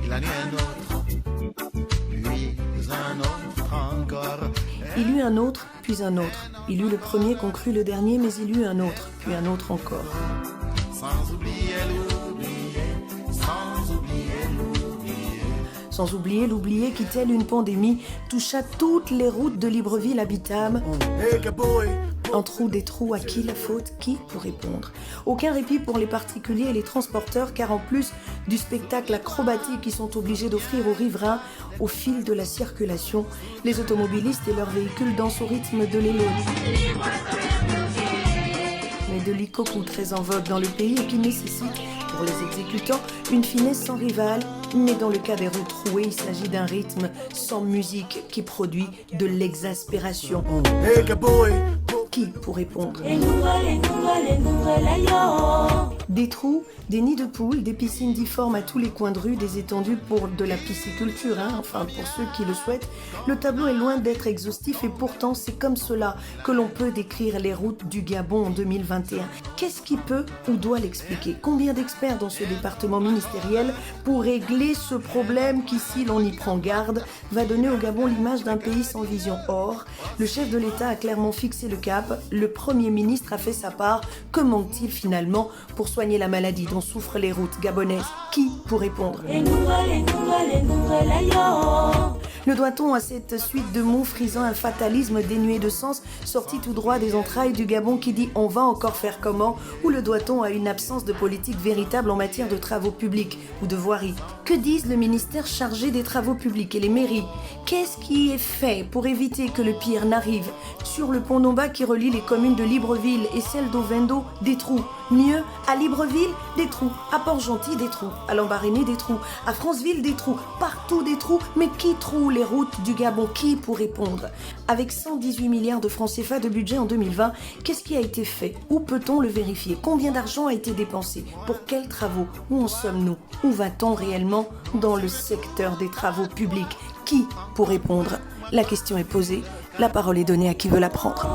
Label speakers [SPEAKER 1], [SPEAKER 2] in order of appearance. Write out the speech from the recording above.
[SPEAKER 1] la nuit un autre, puis un autre encore.
[SPEAKER 2] Il eut un autre, puis un autre. Il eut le premier qu'on crut le dernier, mais il eut un autre, puis un autre encore.
[SPEAKER 1] Sans oublier l'oublier, sans oublier l'oublier.
[SPEAKER 2] Sans oublier l'oublier qui, telle une pandémie, toucha toutes les routes de Libreville habitables. Un trou des trous, à qui la faute? Qui pour répondre? Aucun répit pour les particuliers et les transporteurs, car en plus du spectacle acrobatique qu'ils sont obligés d'offrir aux riverains, au fil de la circulation, les automobilistes et leurs véhicules dansent au rythme de l'élo. Mais de l'icône très en vogue dans le pays et qui nécessite, pour les exécutants, une finesse sans rivale. Mais dans le cas des rues trouées, il s'agit d'un rythme sans musique qui produit de l'exaspération. Qui pour répondre? Des trous, des nids de poules, des piscines difformes à tous les coins de rue, des étendues pour de la pisciculture, enfin pour ceux qui le souhaitent. Le tableau est loin d'être exhaustif et pourtant c'est comme cela que l'on peut décrire les routes du Gabon en 2021. Qu'est-ce qui peut ou doit l'expliquer? Combien d'experts dans ce département ministériel pour régler ce problème qui, si l'on y prend garde, va donner au Gabon l'image d'un pays sans vision? Or, le chef de l'État a clairement fixé le cap. Le Premier ministre a fait sa part. Que manque-t-il finalement pour soigner la maladie dont souffrent les routes gabonaises? Qui pour répondre? Le doit-on à cette suite de mots frisant un fatalisme dénué de sens, sorti tout droit des entrailles du Gabon qui dit « on va encore faire comment » ou le doit-on à une absence de politique véritable en matière de travaux publics ou de voirie? Que disent le ministère chargé des travaux publics et les mairies? Qu'est-ce qui est fait pour éviter que le pire n'arrive? Sur le pont Nomba qui relie les communes de Libreville et celle d'Ovendo, des trous. Mieux, à Libreville, des trous. À Port-Gentil, des trous. À Lambaréné, des trous. À Franceville, des trous. Partout des trous. Mais qui troue les routes du Gabon? Qui pour répondre? Avec 118 milliards de francs CFA de budget en 2020, qu'est-ce qui a été fait? Où peut-on le vérifier? Combien d'argent a été dépensé? Pour quels travaux? Où en sommes-nous? Où va-t-on réellement dans le secteur des travaux publics? Qui pour répondre? La question est posée. La parole est donnée à qui veut la prendre.